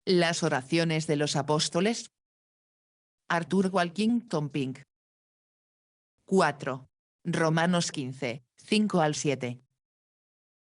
Las oraciones de los apóstoles. Arthur Walkington Pink. 4. Romanos 15, 5-7.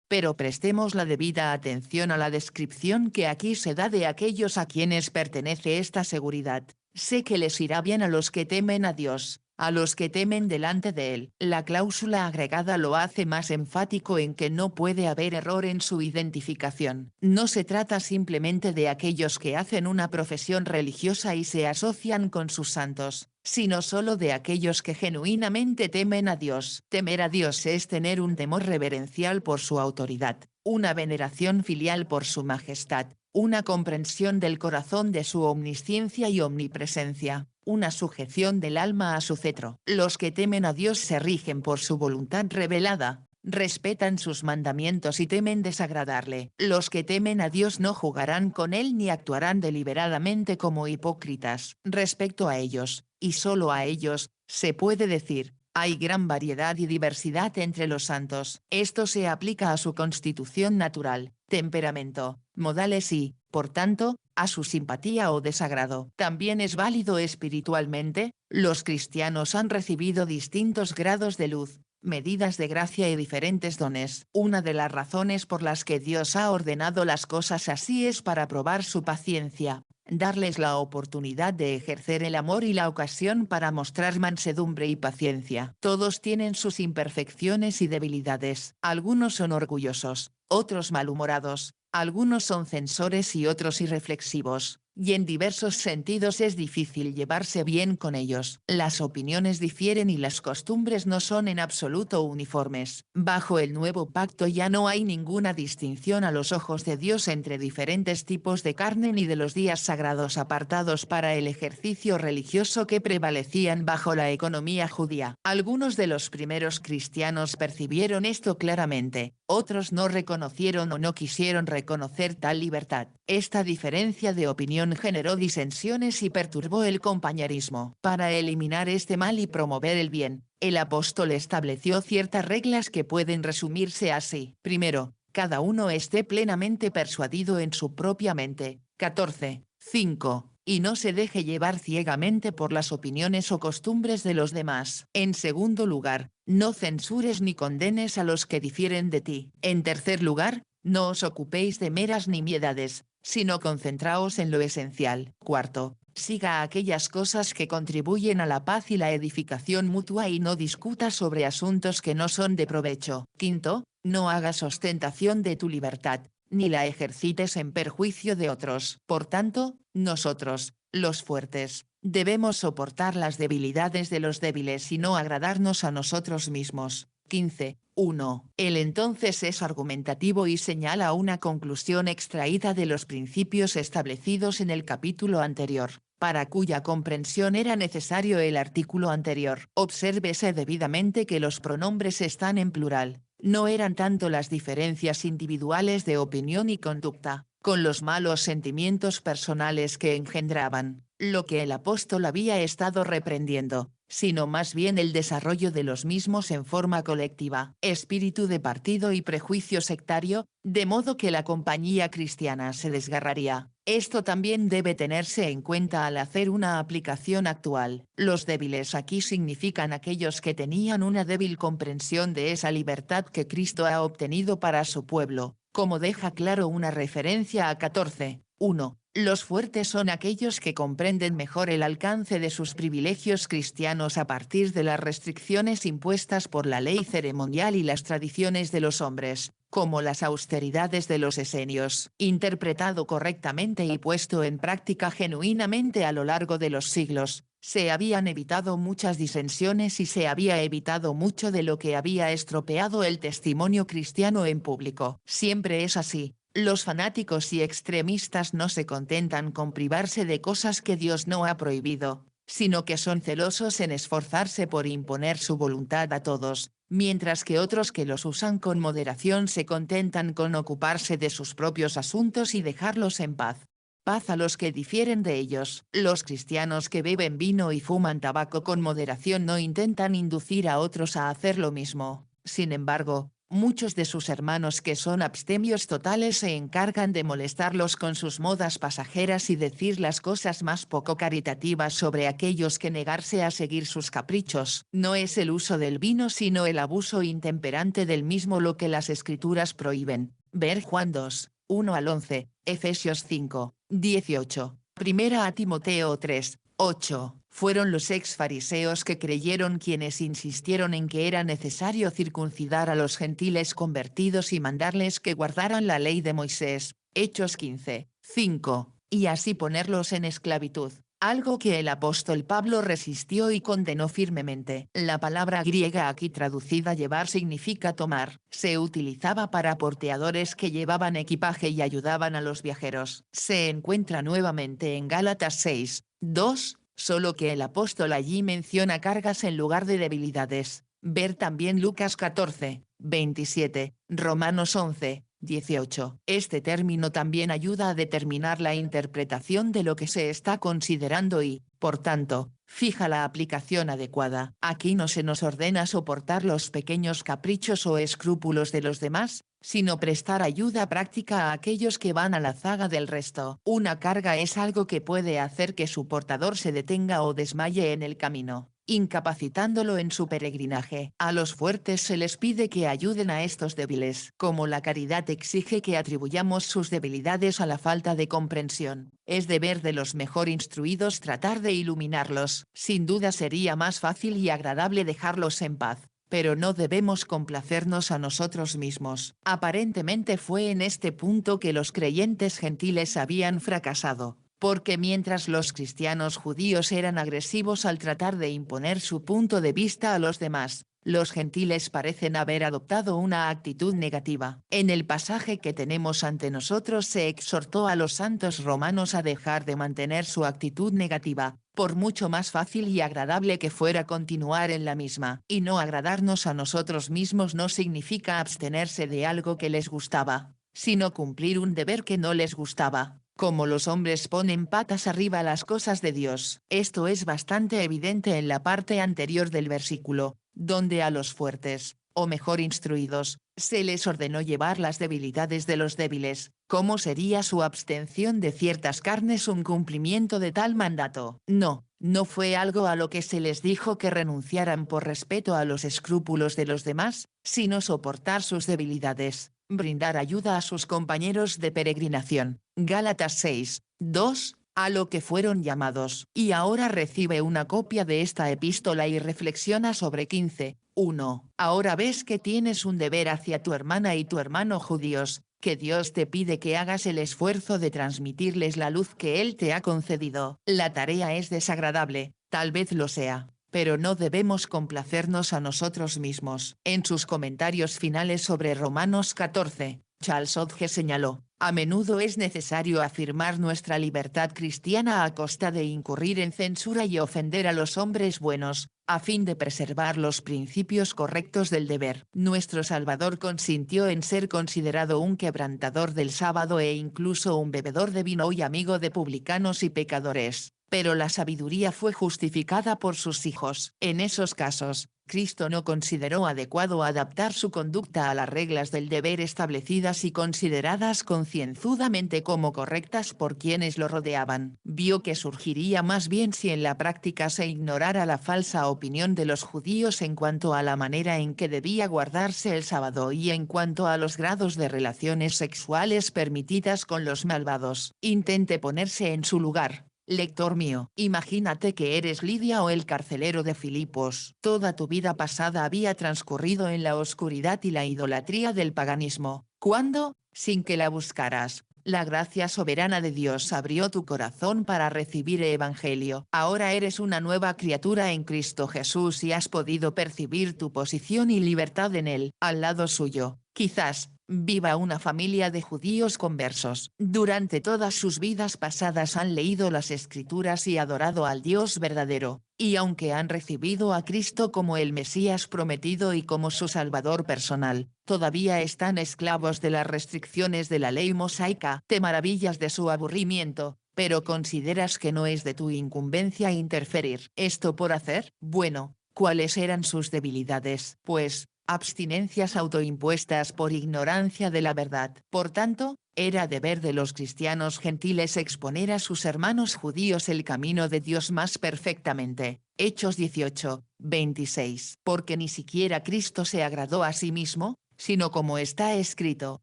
Pero prestemos la debida atención a la descripción que aquí se da de aquellos a quienes pertenece esta seguridad. Sé que les irá bien a los que temen a Dios, a los que temen delante de Él. La cláusula agregada lo hace más enfático en que no puede haber error en su identificación. No se trata simplemente de aquellos que hacen una profesión religiosa y se asocian con sus santos, sino solo de aquellos que genuinamente temen a Dios. Temer a Dios es tener un temor reverencial por su autoridad, una veneración filial por su majestad, una comprensión del corazón de su omnisciencia y omnipresencia, una sujeción del alma a su cetro. Los que temen a Dios se rigen por su voluntad revelada, respetan sus mandamientos y temen desagradarle. Los que temen a Dios no jugarán con él ni actuarán deliberadamente como hipócritas. Respecto a ellos, y solo a ellos, se puede decir, hay gran variedad y diversidad entre los santos. Esto se aplica a su constitución natural, temperamento, modales y, por tanto, a su simpatía o desagrado. También es válido espiritualmente. Los cristianos han recibido distintos grados de luz, medidas de gracia y diferentes dones. Una de las razones por las que Dios ha ordenado las cosas así es para probar su paciencia, darles la oportunidad de ejercer el amor y la ocasión para mostrar mansedumbre y paciencia. Todos tienen sus imperfecciones y debilidades. Algunos son orgullosos, otros malhumorados, algunos son censores y otros irreflexivos, y en diversos sentidos es difícil llevarse bien con ellos. Las opiniones difieren y las costumbres no son en absoluto uniformes. Bajo el nuevo pacto ya no hay ninguna distinción a los ojos de Dios entre diferentes tipos de carne ni de los días sagrados apartados para el ejercicio religioso que prevalecían bajo la economía judía. Algunos de los primeros cristianos percibieron esto claramente, otros no reconocieron o no quisieron reconocer tal libertad. Esta diferencia de opinión generó disensiones y perturbó el compañerismo. Para eliminar este mal y promover el bien, el apóstol estableció ciertas reglas que pueden resumirse así. Primero, cada uno esté plenamente persuadido en su propia mente. 14. 5. Y no se deje llevar ciegamente por las opiniones o costumbres de los demás. En segundo lugar, no censures ni condenes a los que difieren de ti. En tercer lugar, no os ocupéis de meras nimiedades, sino concentraos en lo esencial. Cuarto, siga aquellas cosas que contribuyen a la paz y la edificación mutua y no discuta sobre asuntos que no son de provecho. Quinto, no hagas ostentación de tu libertad, ni la ejercites en perjuicio de otros. Por tanto, nosotros, los fuertes, debemos soportar las debilidades de los débiles y no agradarnos a nosotros mismos. 15. 1. Él entonces es argumentativo y señala una conclusión extraída de los principios establecidos en el capítulo anterior, para cuya comprensión era necesario el artículo anterior. Obsérvese debidamente que los pronombres están en plural. No eran tanto las diferencias individuales de opinión y conducta, con los malos sentimientos personales que engendraban, lo que el apóstol había estado reprendiendo, sino más bien el desarrollo de los mismos en forma colectiva, espíritu de partido y prejuicio sectario, de modo que la compañía cristiana se desgarraría. Esto también debe tenerse en cuenta al hacer una aplicación actual. Los débiles aquí significan aquellos que tenían una débil comprensión de esa libertad que Cristo ha obtenido para su pueblo, como deja claro una referencia a 14. 1. Los fuertes son aquellos que comprenden mejor el alcance de sus privilegios cristianos a partir de las restricciones impuestas por la ley ceremonial y las tradiciones de los hombres, como las austeridades de los esenios. Interpretado correctamente y puesto en práctica genuinamente a lo largo de los siglos, se habían evitado muchas disensiones y se había evitado mucho de lo que había estropeado el testimonio cristiano en público. Siempre es así. Los fanáticos y extremistas no se contentan con privarse de cosas que Dios no ha prohibido, sino que son celosos en esforzarse por imponer su voluntad a todos, mientras que otros que los usan con moderación se contentan con ocuparse de sus propios asuntos y dejarlos en paz. Paz a los que difieren de ellos. Los cristianos que beben vino y fuman tabaco con moderación no intentan inducir a otros a hacer lo mismo. Sin embargo, Muchos de sus hermanos que son abstemios totales se encargan de molestarlos con sus modas pasajeras y decir las cosas más poco caritativas sobre aquellos que negarse a seguir sus caprichos. No es el uso del vino sino el abuso intemperante del mismo lo que las escrituras prohíben. Ver Juan 2, 1 al 11, Efesios 5, 18, Primera a Timoteo 3, 8. Fueron los ex-fariseos que creyeron quienes insistieron en que era necesario circuncidar a los gentiles convertidos y mandarles que guardaran la ley de Moisés, Hechos 15, 5, y así ponerlos en esclavitud, algo que el apóstol Pablo resistió y condenó firmemente. La palabra griega aquí traducida llevar significa tomar, se utilizaba para porteadores que llevaban equipaje y ayudaban a los viajeros. Se encuentra nuevamente en Gálatas 6, 2, solo que el apóstol allí menciona cargas en lugar de debilidades. Ver también Lucas 14, 27, Romanos 11, 18. Este término también ayuda a determinar la interpretación de lo que se está considerando y, por tanto, fija la aplicación adecuada. Aquí no se nos ordena soportar los pequeños caprichos o escrúpulos de los demás, sino prestar ayuda práctica a aquellos que van a la zaga del resto. Una carga es algo que puede hacer que su portador se detenga o desmaye en el camino, incapacitándolo en su peregrinaje. A los fuertes se les pide que ayuden a estos débiles. Como la caridad exige que atribuyamos sus debilidades a la falta de comprensión, es deber de los mejor instruidos tratar de iluminarlos. Sin duda sería más fácil y agradable dejarlos en paz, pero no debemos complacernos a nosotros mismos. Aparentemente fue en este punto que los creyentes gentiles habían fracasado, porque mientras los cristianos judíos eran agresivos al tratar de imponer su punto de vista a los demás, los gentiles parecen haber adoptado una actitud negativa. En el pasaje que tenemos ante nosotros se exhortó a los santos romanos a dejar de mantener su actitud negativa, por mucho más fácil y agradable que fuera continuar en la misma. Y no agradarnos a nosotros mismos no significa abstenerse de algo que les gustaba, sino cumplir un deber que no les gustaba. Como los hombres ponen patas arriba las cosas de Dios. Esto es bastante evidente en la parte anterior del versículo, donde a los fuertes, o mejor instruidos, se les ordenó llevar las debilidades de los débiles. ¿Cómo sería su abstención de ciertas carnes un cumplimiento de tal mandato? No, no fue algo a lo que se les dijo que renunciaran por respeto a los escrúpulos de los demás, sino soportar sus debilidades, brindar ayuda a sus compañeros de peregrinación. Gálatas 6, 2, a lo que fueron llamados. Y ahora recibe una copia de esta epístola y reflexiona sobre 15, 1. Ahora ves que tienes un deber hacia tu hermana y tu hermano judíos, que Dios te pide que hagas el esfuerzo de transmitirles la luz que Él te ha concedido. La tarea es desagradable, tal vez lo sea, pero no debemos complacernos a nosotros mismos. En sus comentarios finales sobre Romanos 14, Charles Hodge señaló: a menudo es necesario afirmar nuestra libertad cristiana a costa de incurrir en censura y ofender a los hombres buenos, a fin de preservar los principios correctos del deber. Nuestro Salvador consintió en ser considerado un quebrantador del sábado e incluso un bebedor de vino y amigo de publicanos y pecadores. Pero la sabiduría fue justificada por sus hijos. En esos casos, Cristo no consideró adecuado adaptar su conducta a las reglas del deber establecidas y consideradas concienzudamente como correctas por quienes lo rodeaban. Vio que surgiría más bien si en la práctica se ignorara la falsa opinión de los judíos en cuanto a la manera en que debía guardarse el sábado y en cuanto a los grados de relaciones sexuales permitidas con los malvados. Intente ponerse en su lugar. Lector mío, imagínate que eres Lidia o el carcelero de Filipos. Toda tu vida pasada había transcurrido en la oscuridad y la idolatría del paganismo. Cuando, sin que la buscaras, la gracia soberana de Dios abrió tu corazón para recibir el Evangelio. Ahora eres una nueva criatura en Cristo Jesús y has podido percibir tu posición y libertad en Él. Al lado suyo, quizás, viva una familia de judíos conversos. Durante todas sus vidas pasadas han leído las Escrituras y adorado al Dios verdadero, y aunque han recibido a Cristo como el Mesías prometido y como su Salvador personal, todavía están esclavos de las restricciones de la ley mosaica. Te maravillas de su aburrimiento, pero consideras que no es de tu incumbencia interferir. ¿Esto por hacer? Bueno, ¿cuáles eran sus debilidades? Pues, abstinencias autoimpuestas por ignorancia de la verdad. Por tanto, era deber de los cristianos gentiles exponer a sus hermanos judíos el camino de Dios más perfectamente. Hechos 18, 26. Porque ni siquiera Cristo se agradó a sí mismo, sino como está escrito,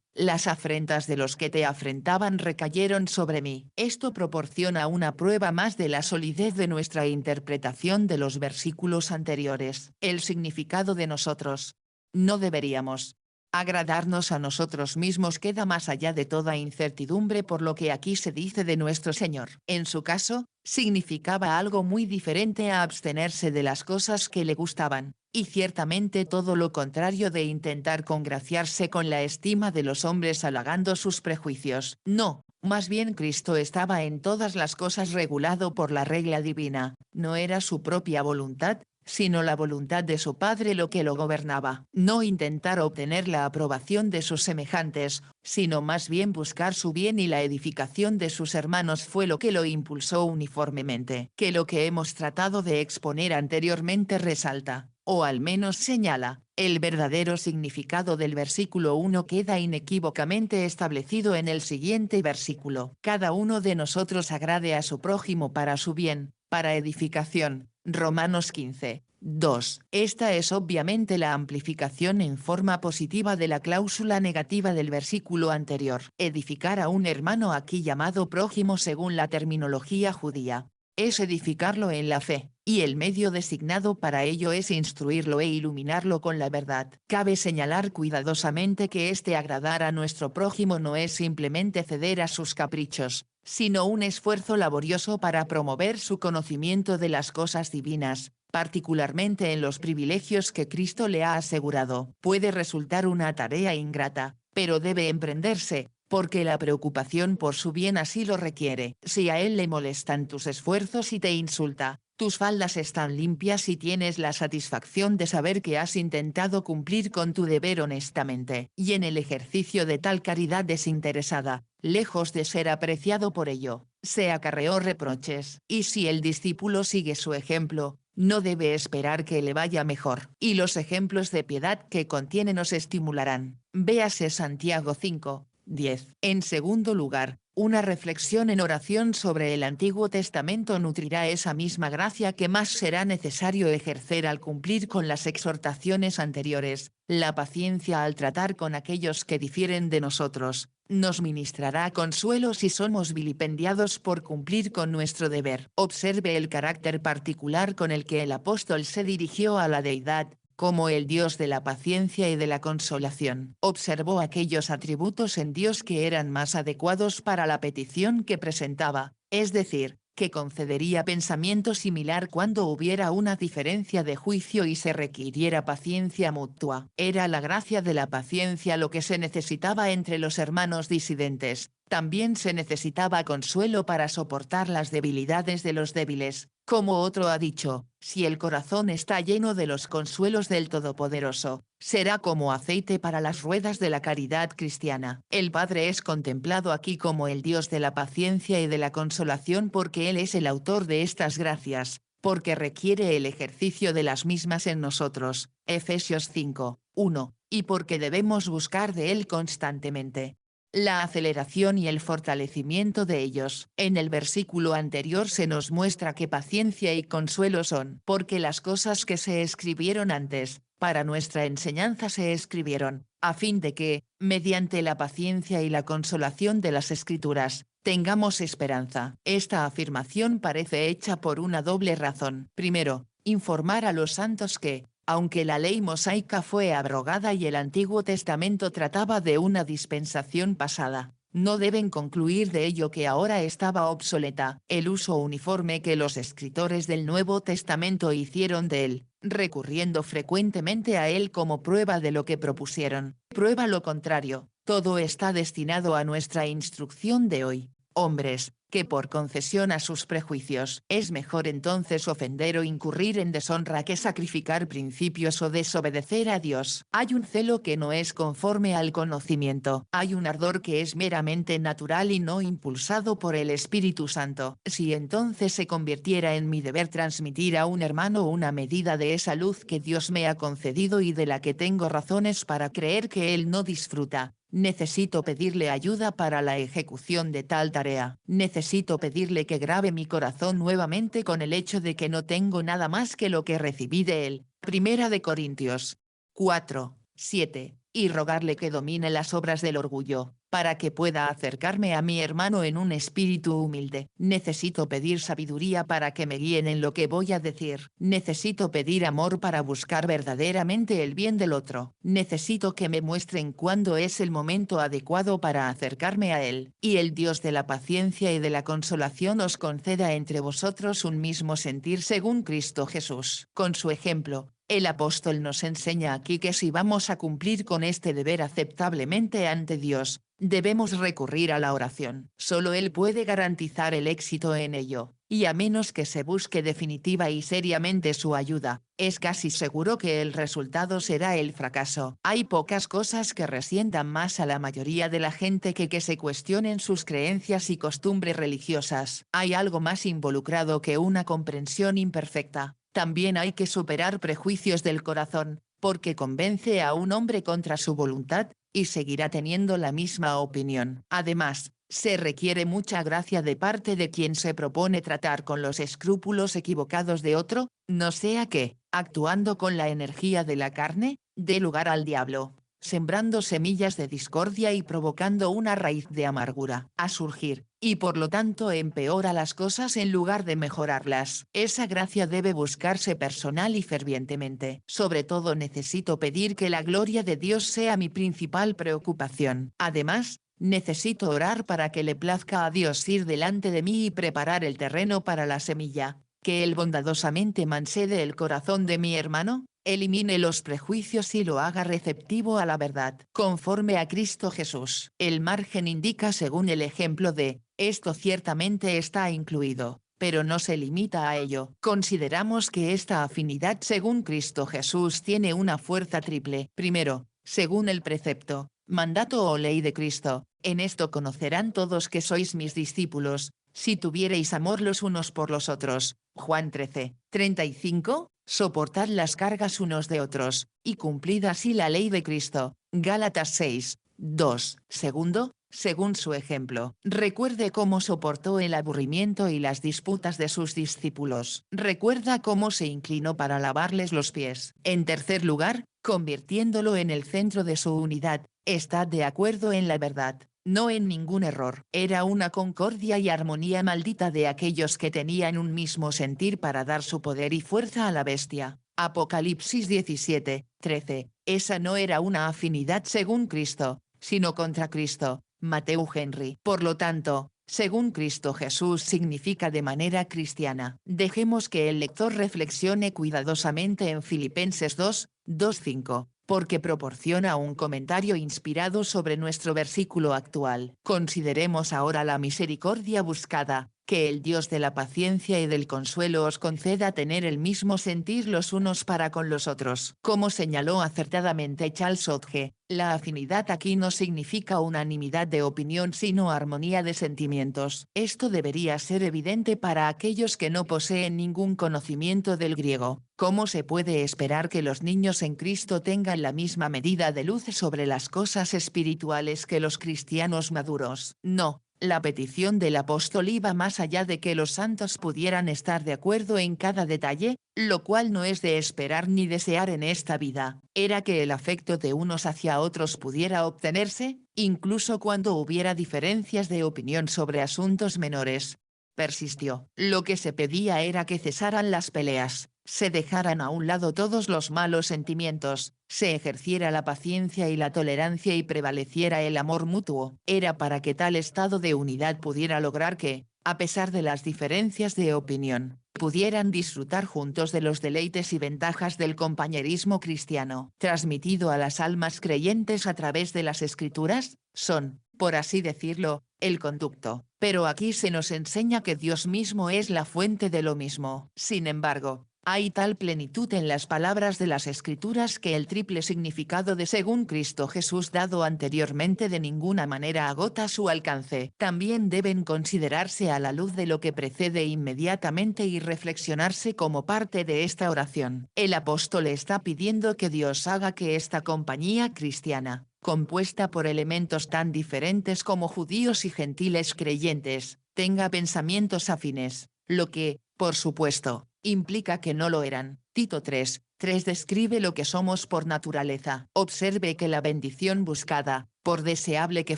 las afrentas de los que te afrentaban recayeron sobre mí. Esto proporciona una prueba más de la solidez de nuestra interpretación de los versículos anteriores. El significado de nosotros. No deberíamos agradarnos a nosotros mismos queda más allá de toda incertidumbre por lo que aquí se dice de nuestro Señor. En su caso, significaba algo muy diferente a abstenerse de las cosas que le gustaban, y ciertamente todo lo contrario de intentar congraciarse con la estima de los hombres halagando sus prejuicios. No, más bien Cristo estaba en todas las cosas regulado por la regla divina, no era su propia voluntad, sino la voluntad de su Padre lo que lo gobernaba. No intentar obtener la aprobación de sus semejantes, sino más bien buscar su bien y la edificación de sus hermanos fue lo que lo impulsó uniformemente. Que lo que hemos tratado de exponer anteriormente resalta, o al menos señala, el verdadero significado del versículo 1 queda inequívocamente establecido en el siguiente versículo. Cada uno de nosotros agrade a su prójimo para su bien, para edificación. Romanos 15, 2. Esta es obviamente la amplificación en forma positiva de la cláusula negativa del versículo anterior. Edificar a un hermano aquí llamado prójimo según la terminología judía, es edificarlo en la fe, y el medio designado para ello es instruirlo e iluminarlo con la verdad. Cabe señalar cuidadosamente que este agradar a nuestro prójimo no es simplemente ceder a sus caprichos, sino un esfuerzo laborioso para promover su conocimiento de las cosas divinas, particularmente en los privilegios que Cristo le ha asegurado. Puede resultar una tarea ingrata, pero debe emprenderse, porque la preocupación por su bien así lo requiere. Si a él le molestan tus esfuerzos y te insulta, tus faldas están limpias y tienes la satisfacción de saber que has intentado cumplir con tu deber honestamente. Y en el ejercicio de tal caridad desinteresada, lejos de ser apreciado por ello, se acarreó reproches. Y si el discípulo sigue su ejemplo, no debe esperar que le vaya mejor. Y los ejemplos de piedad que contiene nos estimularán. Véase Santiago 5, 10. En segundo lugar, una reflexión en oración sobre el Antiguo Testamento nutrirá esa misma gracia que más será necesario ejercer al cumplir con las exhortaciones anteriores. La paciencia al tratar con aquellos que difieren de nosotros, nos ministrará consuelo si somos vilipendiados por cumplir con nuestro deber. Observe el carácter particular con el que el apóstol se dirigió a la deidad, como el Dios de la paciencia y de la consolación. Observó aquellos atributos en Dios que eran más adecuados para la petición que presentaba, es decir, que concedería pensamiento similar cuando hubiera una diferencia de juicio y se requiriera paciencia mutua. Era la gracia de la paciencia lo que se necesitaba entre los hermanos disidentes. También se necesitaba consuelo para soportar las debilidades de los débiles. Como otro ha dicho, si el corazón está lleno de los consuelos del Todopoderoso, será como aceite para las ruedas de la caridad cristiana. El Padre es contemplado aquí como el Dios de la paciencia y de la consolación porque Él es el autor de estas gracias, porque requiere el ejercicio de las mismas en nosotros. Efesios 5, 1, y porque debemos buscar de Él constantemente la aceleración y el fortalecimiento de ellos. En el versículo anterior se nos muestra que paciencia y consuelo son, porque las cosas que se escribieron antes, para nuestra enseñanza se escribieron, a fin de que, mediante la paciencia y la consolación de las Escrituras, tengamos esperanza. Esta afirmación parece hecha por una doble razón. Primero, informar a los santos que, aunque la ley mosaica fue abrogada y el Antiguo Testamento trataba de una dispensación pasada, no deben concluir de ello que ahora estaba obsoleta. El uso uniforme que los escritores del Nuevo Testamento hicieron de él, recurriendo frecuentemente a él como prueba de lo que propusieron, prueba lo contrario. Todo está destinado a nuestra instrucción de hoy. hombres, que por concesión a sus prejuicios. Es mejor entonces ofender o incurrir en deshonra que sacrificar principios o desobedecer a Dios. Hay un celo que no es conforme al conocimiento. Hay un ardor que es meramente natural y no impulsado por el Espíritu Santo. Si entonces se convirtiera en mi deber transmitir a un hermano una medida de esa luz que Dios me ha concedido y de la que tengo razones para creer que él no disfruta, necesito pedirle ayuda para la ejecución de tal tarea. Necesito pedirle que grabe mi corazón nuevamente con el hecho de que no tengo nada más que lo que recibí de él. Primera de Corintios 4, 7. Y rogarle que domine las obras del orgullo, para que pueda acercarme a mi hermano en un espíritu humilde. Necesito pedir sabiduría para que me guíen en lo que voy a decir. Necesito pedir amor para buscar verdaderamente el bien del otro. Necesito que me muestren cuándo es el momento adecuado para acercarme a él. Y el Dios de la paciencia y de la consolación os conceda entre vosotros un mismo sentir según Cristo Jesús. Con su ejemplo, el apóstol nos enseña aquí que si vamos a cumplir con este deber aceptablemente ante Dios, debemos recurrir a la oración. Solo Él puede garantizar el éxito en ello, y a menos que se busque definitiva y seriamente su ayuda, es casi seguro que el resultado será el fracaso. Hay pocas cosas que resientan más a la mayoría de la gente que se cuestionen sus creencias y costumbres religiosas. Hay algo más involucrado que una comprensión imperfecta. También hay que superar prejuicios del corazón, porque convence a un hombre contra su voluntad, y seguirá teniendo la misma opinión. Además, se requiere mucha gracia de parte de quien se propone tratar con los escrúpulos equivocados de otro, no sea que, actuando con la energía de la carne, dé lugar al diablo, sembrando semillas de discordia y provocando una raíz de amargura a surgir, y por lo tanto empeora las cosas en lugar de mejorarlas. Esa gracia debe buscarse personal y fervientemente. Sobre todo necesito pedir que la gloria de Dios sea mi principal preocupación. Además, necesito orar para que le plazca a Dios ir delante de mí y preparar el terreno para la semilla, que Él bondadosamente mancede el corazón de mi hermano, elimine los prejuicios y lo haga receptivo a la verdad, conforme a Cristo Jesús. El margen indica según el ejemplo de, esto ciertamente está incluido, pero no se limita a ello. Consideramos que esta afinidad según Cristo Jesús tiene una fuerza triple. Primero, según el precepto, mandato o ley de Cristo, en esto conocerán todos que sois mis discípulos, si tuviereis amor los unos por los otros. Juan 13, 35, soportad las cargas unos de otros, y cumplid así la ley de Cristo. Gálatas 6, 2. Segundo, según su ejemplo. Recuerde cómo soportó el aburrimiento y las disputas de sus discípulos. Recuerda cómo se inclinó para lavarles los pies. En tercer lugar, convirtiéndolo en el centro de su unidad, estad de acuerdo en la verdad, no en ningún error. Era una concordia y armonía maldita de aquellos que tenían un mismo sentir para dar su poder y fuerza a la bestia. Apocalipsis 17, 13. Esa no era una afinidad según Cristo, sino contra Cristo. Matthew Henry. Por lo tanto, según Cristo Jesús significa de manera cristiana. Dejemos que el lector reflexione cuidadosamente en Filipenses 2, 2-5, porque proporciona un comentario inspirado sobre nuestro versículo actual. Consideremos ahora la misericordia buscada, que el Dios de la paciencia y del consuelo os conceda tener el mismo sentir los unos para con los otros. Como señaló acertadamente Charles Hodge, la afinidad aquí no significa unanimidad de opinión sino armonía de sentimientos. Esto debería ser evidente para aquellos que no poseen ningún conocimiento del griego. ¿Cómo se puede esperar que los niños en Cristo tengan la misma medida de luz sobre las cosas espirituales que los cristianos maduros? No. La petición del apóstol iba más allá de que los santos pudieran estar de acuerdo en cada detalle, lo cual no es de esperar ni desear en esta vida. Era que el afecto de unos hacia otros pudiera obtenerse, incluso cuando hubiera diferencias de opinión sobre asuntos menores. Persistió. Lo que se pedía era que cesaran las peleas, se dejaran a un lado todos los malos sentimientos, se ejerciera la paciencia y la tolerancia y prevaleciera el amor mutuo. Era para que tal estado de unidad pudiera lograr que, a pesar de las diferencias de opinión, pudieran disfrutar juntos de los deleites y ventajas del compañerismo cristiano. Transmitido a las almas creyentes a través de las Escrituras, son, por así decirlo, el conducto Pero aquí se nos enseña que Dios mismo es la fuente de lo mismo. Sin embargo, hay tal plenitud en las palabras de las Escrituras que el triple significado de según Cristo Jesús dado anteriormente de ninguna manera agota su alcance. También deben considerarse a la luz de lo que precede inmediatamente y reflexionarse como parte de esta oración. El apóstol está pidiendo que Dios haga que esta compañía cristiana, compuesta por elementos tan diferentes como judíos y gentiles creyentes, tenga pensamientos afines, lo que, por supuesto, implica que no lo eran. Tito 3:3 describe lo que somos por naturaleza. Observe que la bendición buscada, por deseable que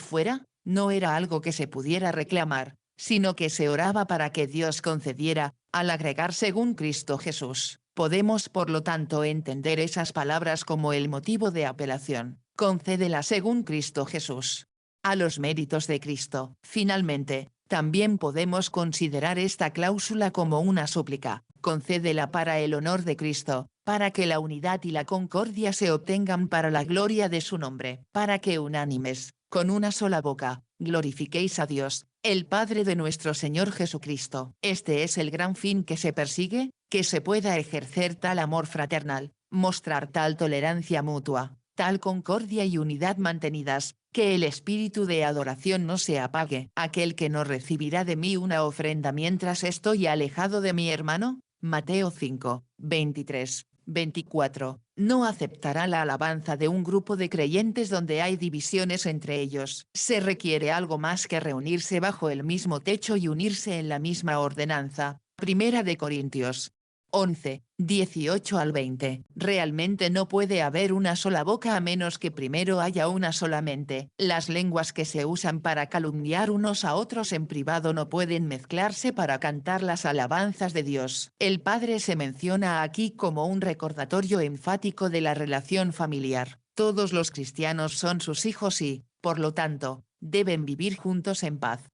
fuera, no era algo que se pudiera reclamar, sino que se oraba para que Dios concediera, al agregar según Cristo Jesús. Podemos por lo tanto entender esas palabras como el motivo de apelación. Concédela según Cristo Jesús. A los méritos de Cristo. Finalmente, también podemos considerar esta cláusula como una súplica. Concédela para el honor de Cristo, para que la unidad y la concordia se obtengan para la gloria de su nombre, para que unánimes, con una sola boca, glorifiquéis a Dios, el Padre de nuestro Señor Jesucristo. Este es el gran fin que se persigue, que se pueda ejercer tal amor fraternal, mostrar tal tolerancia mutua, tal concordia y unidad mantenidas, que el espíritu de adoración no se apague. Aquel que no recibirá de mí una ofrenda mientras estoy alejado de mi hermano, Mateo 5:23-24, no aceptará la alabanza de un grupo de creyentes donde hay divisiones entre ellos. Se requiere algo más que reunirse bajo el mismo techo y unirse en la misma ordenanza. Primera de Corintios 11:18-20. Realmente no puede haber una sola boca a menos que primero haya una sola mente. Las lenguas que se usan para calumniar unos a otros en privado no pueden mezclarse para cantar las alabanzas de Dios. El Padre se menciona aquí como un recordatorio enfático de la relación familiar. Todos los cristianos son sus hijos y, por lo tanto, deben vivir juntos en paz.